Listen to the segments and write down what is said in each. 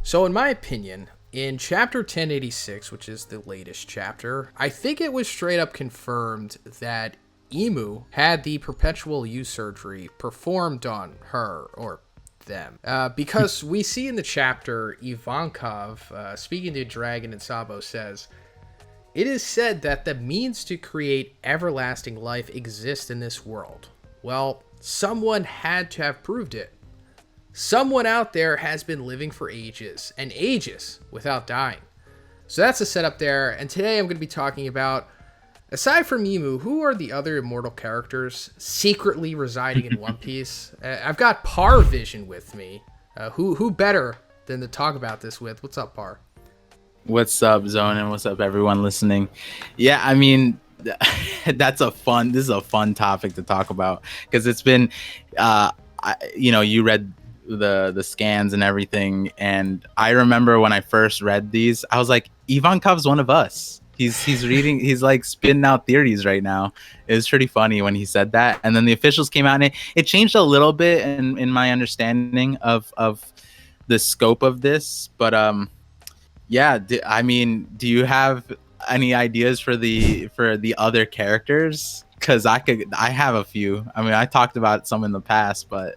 So in my opinion, in chapter 1086, which is the latest chapter, I think it was straight up confirmed that Emu had the perpetual youth surgery performed on her, or them. Because we see in the chapter, Ivankov, speaking to Dragon and Sabo, says, "It is said that the means to create everlasting life exist in this world. Well, someone had to have proved it. Someone out there has been living for ages and ages without dying." So that's the setup there. And today I'm going to be talking about, aside from Emu, who are the other immortal characters secretly residing in One Piece? I've got Par Vision with me. Who better than to talk about this with? What's up, Par? What's up, Zhoniin? What's up, everyone listening? Yeah, I mean, this is a fun topic to talk about because it's been, you read the scans and everything, and I remember when I first read these, I was like, Ivankov's one of us. He's reading, he's like spitting out theories right now. It was pretty funny when he said that, and then the officials came out, and it changed a little bit in my understanding of the scope of this, but yeah, do you have any ideas for the other characters? Because I have a few. I mean, I talked about some in the past, but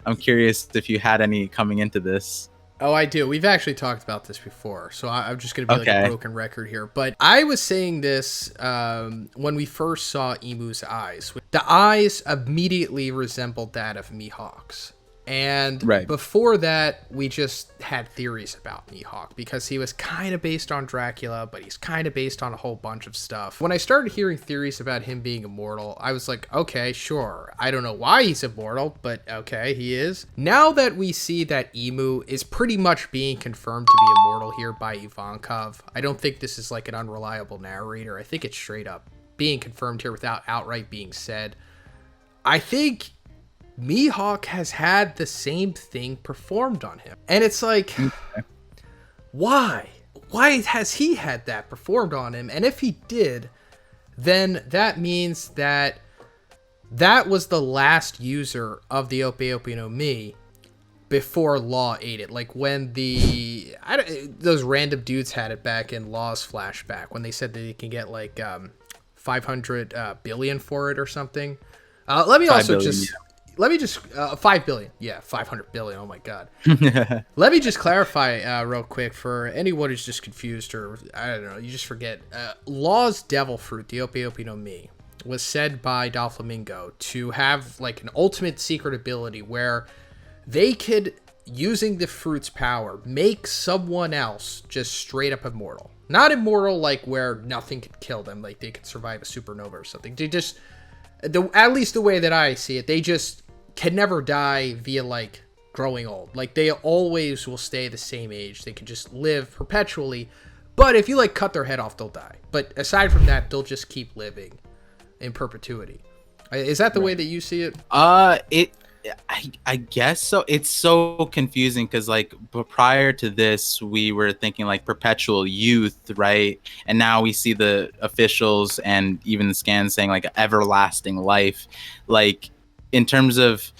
I'm curious if you had any coming into this. Oh, I do. We've actually talked about this before, so I'm just going to be like Okay. a broken record here. But I was saying this when we first saw Emu's eyes. The eyes immediately resembled that of Mihawk's. And Right. before that, we just had theories about Mihawk because he was kind of based on Dracula, but he's kind of based on a whole bunch of stuff. When I started hearing theories about him being immortal, I was like, okay, sure. I don't know why he's immortal, but okay, he is. Now that we see that Emu is pretty much being confirmed to be immortal here by Ivankov, I don't think this is like an unreliable narrator. I think it's straight up being confirmed here without outright being said. I think Mihawk has had the same thing performed on him. And it's like, why? Why has he had that performed on him? And if he did, then that means that was the last user of the Ope Ope no Mi before Law ate it. Like when those random dudes had it back in Law's flashback, when they said that he can get like 500 billion for it or something. Let me also just... Let me just 5 billion. Yeah, 500 billion. Oh my god. Let me just clarify real quick for anyone who's just confused, or I don't know, you just forget. Law's devil fruit, the Ope Ope no Mi, was said by Doflamingo to have like an ultimate secret ability where they could, using the fruit's power, make someone else just straight up immortal. Not immortal like where nothing could kill them, like they could survive a supernova or something. They just, at least the way that I see it, they just can never die via like growing old. Like they always will stay the same age. They can just live perpetually. But if you like cut their head off, they'll die. But aside from that, they'll just keep living in perpetuity. Is that the way that you see it? I guess so. It's so confusing because like prior to this, we were thinking like perpetual youth, right? And now we see the officials and even the scans saying like everlasting life. Like in terms of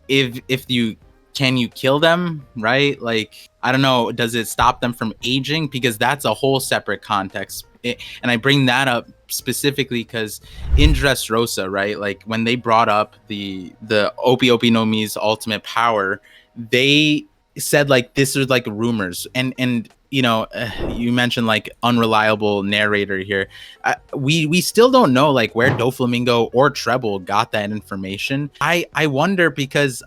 if you can you kill them, right? Like I don't know, does it stop them from aging? Because that's a whole separate context. And I bring that up specifically because in Dressrosa, right, like when they brought up the Ope Ope no Mi's ultimate power, they said like this is like rumors, and you know, you mentioned like unreliable narrator here. We still don't know like where Doflamingo or Treble got that information. I wonder because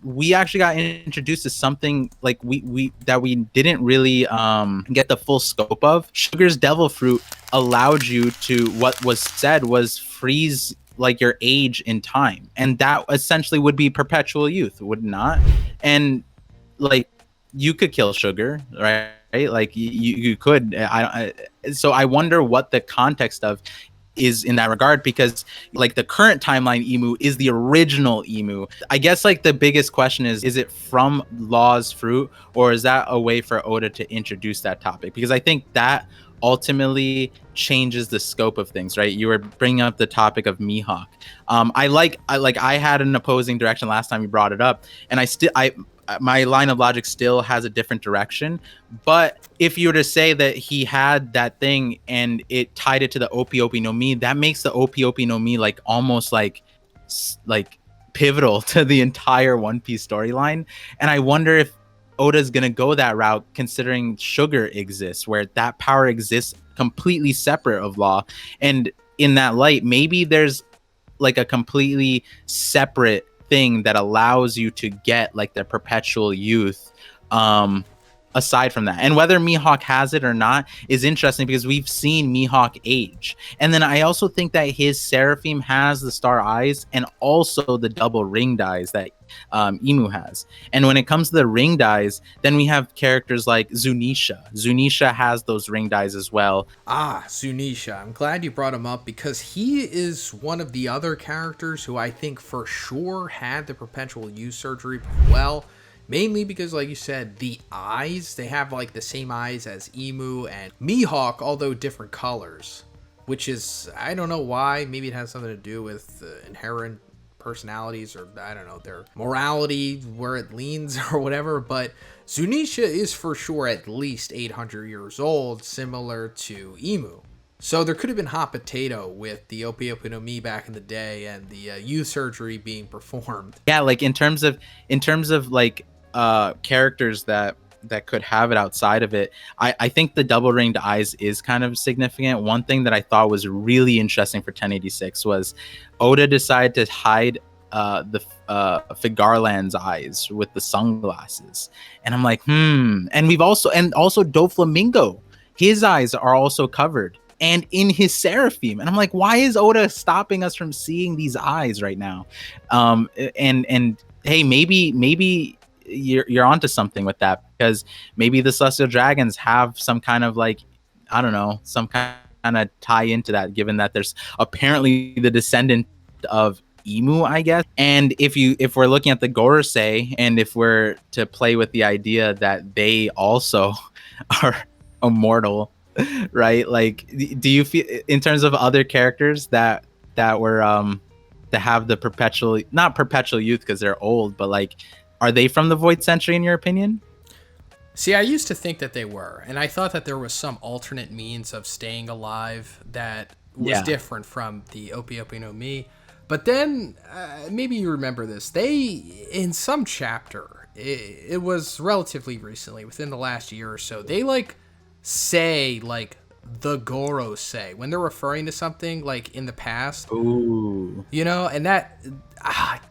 we actually got introduced to something like we didn't really get the full scope of. Sugar's devil fruit allowed you to, what was said was, freeze like your age in time, and that essentially would be perpetual youth, would it not? And like you could kill Sugar, right? Like you could. So I wonder what the context of is in that regard, because like the current timeline Emu is the original Emu. I guess like the biggest question is it from Law's fruit, or is that a way for Oda to introduce that topic? Because I think that ultimately changes the scope of things, right? You were bringing up the topic of Mihawk. I had an opposing direction last time you brought it up, and my line of logic still has a different direction. But if you were to say that he had that thing and it tied it to the Ope Ope no Mi, that makes the Ope Ope no Mi like almost like pivotal to the entire One Piece storyline. And I wonder if Oda's gonna go that route, considering sugar exists, where that power exists completely separate of law. And in that light, maybe there's like a completely separate thing that allows you to get like the perpetual youth, aside from that. And whether Mihawk has it or not is interesting, because we've seen Mihawk age. And then I also think that his Seraphim has the star eyes and also the double ringed eyes that Emu has. And when it comes to the ringed eyes, then we have characters like Zunisha. Zunisha has those ringed eyes as well. Zunisha. I'm glad you brought him up, because he is one of the other characters who I think for sure had the perpetual youth surgery. Well, mainly because, like you said, the eyes, they have like the same eyes as Emu and Mihawk, although different colors, which is, I don't know why. Maybe it has something to do with inherent personalities, or I don't know, their morality, where it leans or whatever. But Zunisha is for sure at least 800 years old, similar to Emu. So there could have been hot potato with the Ope Ope no Mi back in the day and the youth surgery being performed. Yeah, like in terms of like characters that could have it outside of it, I think the double ringed eyes is kind of significant. One thing that I thought was really interesting for 1086 was Oda decided to hide the Figarland's eyes with the sunglasses, and I'm like, and we've also Doflamingo, his eyes are also covered and in his Seraphim, and I'm like, why is Oda stopping us from seeing these eyes right now? And hey, maybe you're onto something with that, because maybe the Celestial Dragons have some kind of like, I don't know, some kind of tie into that, given that there's apparently the descendant of Emu, I guess. And if we're looking at the Gorosei, and if we're to play with the idea that they also are immortal, right? Like, do you feel, in terms of other characters that were that have the not perpetual youth because they're old, but like, are they from the Void Century in your opinion? See, I used to think that they were, and I thought that there was some alternate means of staying alive that was different from the Ope Ope no Mi. But then, maybe you remember this, they, in some chapter, it was relatively recently, within the last year or so, they like say like the Gorosei when they're referring to something like in the past. Ooh. You know, and that,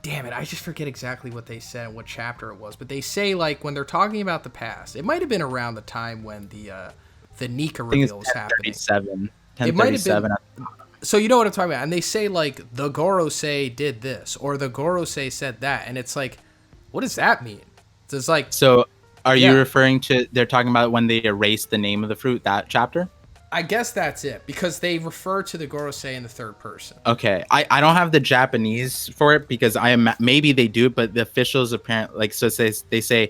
damn it, I just forget exactly what they said and what chapter it was, but they say like when they're talking about the past, it might have been around the time when the Nika reveal was happening. 1037. It might have been. So you know what I'm talking about, and they say like the Gorosei did this or the Gorosei said that, and it's like, what does that mean? It's like, so are you referring to, they're talking about when they erased the name of the fruit, that chapter? I guess that's it, because they refer to the Gorosei in the third person. Okay, I don't have the Japanese for it, because maybe they do, but the officials apparently, like, so they say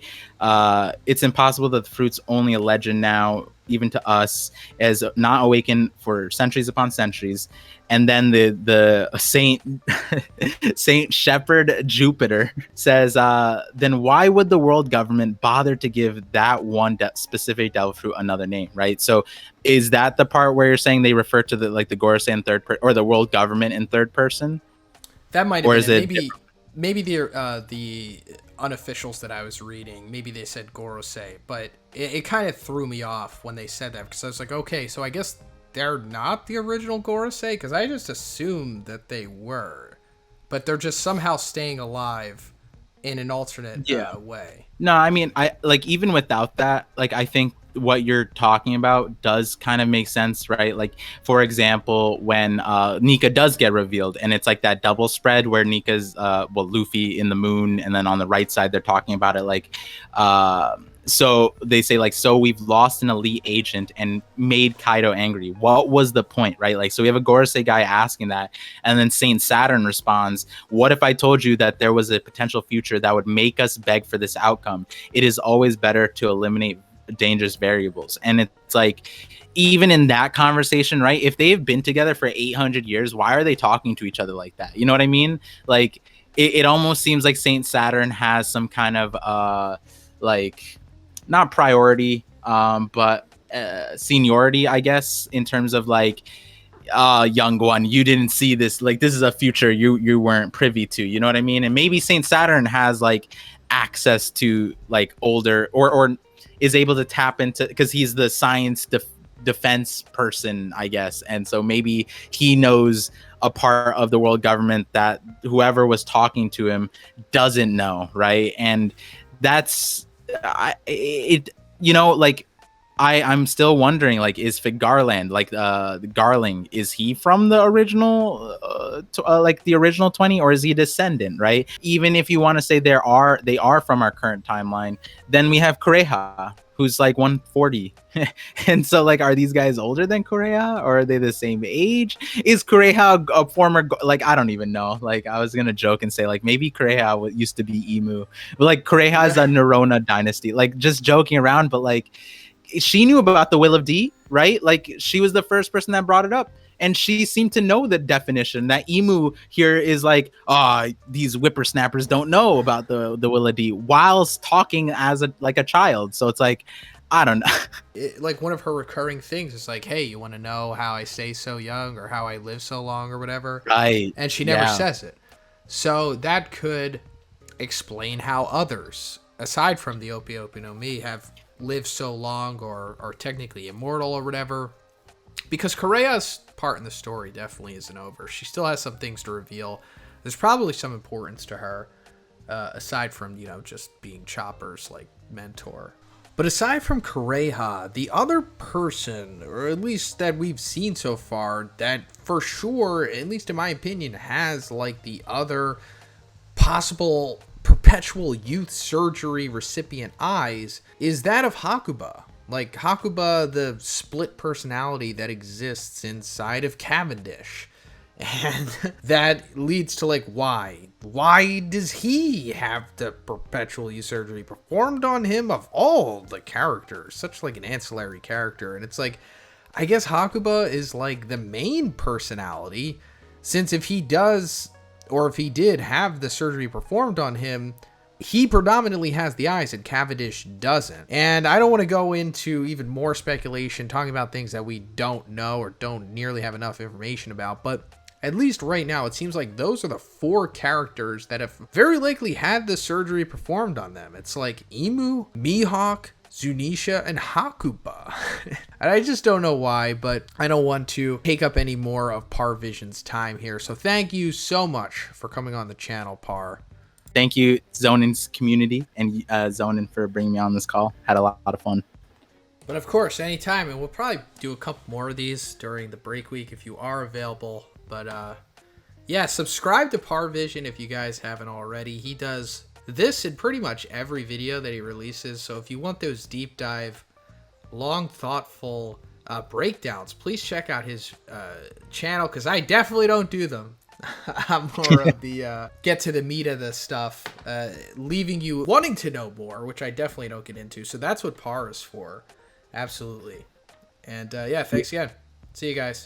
it's impossible that the fruit's only a legend now, even to us, as not awakened for centuries upon centuries. And then the Saint Shepherd Jupiter says, then why would the world government bother to give that one specific devil fruit another name, right? So is that the part where you're saying they refer to the Gorosei in third person, or the world government in third person? That might have been it. Maybe the unofficials that I was reading, maybe they said Gorosei, but it kind of threw me off when they said that, because I was like, okay, so I guess they're not the original Gorosei, because I just assumed that they were, but they're just somehow staying alive in an alternate way. No, I mean, I like, even without that, like, I think what you're talking about does kind of make sense, right? Like, for example, when Nika does get revealed, and it's like that double spread where Nika's Luffy in the moon, and then on the right side they're talking about it like so they say like, so we've lost an elite agent and made Kaido angry. What was the point, right? Like, so we have a Gorosei guy asking that, and then Saint Saturn responds, what if I told you that there was a potential future that would make us beg for this outcome? It is always better to eliminate dangerous variables. And it's like, even in that conversation, right, if they've been together for 800 years, why are they talking to each other like that? You know what I mean? Like, it almost seems like Saint Saturn has some kind of like not priority, but seniority, I guess, in terms of like, young one, you didn't see this, like this is a future you weren't privy to, you know what I mean? And maybe Saint Saturn has like access to like older, or is able to tap into, because he's the science defense person, I guess, and so maybe he knows a part of the world government that whoever was talking to him doesn't know, right? And that's you know, like I'm still wondering, like, is Fig Garland, like the Garling, is he from the original like the original 20, or is he a descendant, right? Even if you want to say they are from our current timeline, then we have Kureha, who's like 140. And so like, are these guys older than Kureha, or are they the same age? Is Kureha a former, like, I don't even know. Like, I was gonna joke and say like maybe Kureha used to be Emu, but like Kureha is a Nerona dynasty, like just joking around, but like she knew about the Will of D, right? Like she was the first person that brought it up, and she seemed to know the definition. That Emu here is like, these whippersnappers don't know about the Will of D, whilst talking as a child. So it's like, I don't know. Like one of her recurring things is like, hey, you want to know how I stay so young or how I live so long or whatever? Right. And she never says it. So that could explain how others, aside from the Ope Ope no Mi, have lived so long or are technically immortal or whatever. Because Kureha's part in the story definitely isn't over. She still has some things to reveal. There's probably some importance to her, aside from, you know, just being Chopper's like mentor. But aside from Kureha, the other person, or at least that we've seen so far, that for sure, at least in my opinion, has like the other possible perpetual youth surgery recipient eyes, is that of Hakuba. Like Hakuba, the split personality that exists inside of Cavendish. And that leads to like, why does he have the perpetual youth surgery performed on him of all the characters? Such like an ancillary character. And it's like, I guess Hakuba is like the main personality, since if he does, or if he did have the surgery performed on him, he predominantly has the eyes and Cavendish doesn't. And I don't want to go into even more speculation talking about things that we don't know or don't nearly have enough information about, but at least right now it seems like those are the four characters that have very likely had the surgery performed on them. It's like Emu, Mihawk, Zunisha, and Hakuba. And I just don't know why, but I don't want to take up any more of Par Vision's time here. So thank you so much for coming on the channel, Par. Thank you, Zhoniin's community, and Zhoniin for bringing me on this call. Had a lot of fun. But of course, anytime, and we'll probably do a couple more of these during the break week if you are available. But yeah, subscribe to Par Vision if you guys haven't already. He does this in pretty much every video that he releases. So if you want those deep dive, long, thoughtful breakdowns, please check out his channel, because I definitely don't do them. I'm more of the get to the meat of the stuff, leaving you wanting to know more, which I definitely don't get into. So that's what Par is for. Absolutely. And yeah, thanks again. See you guys.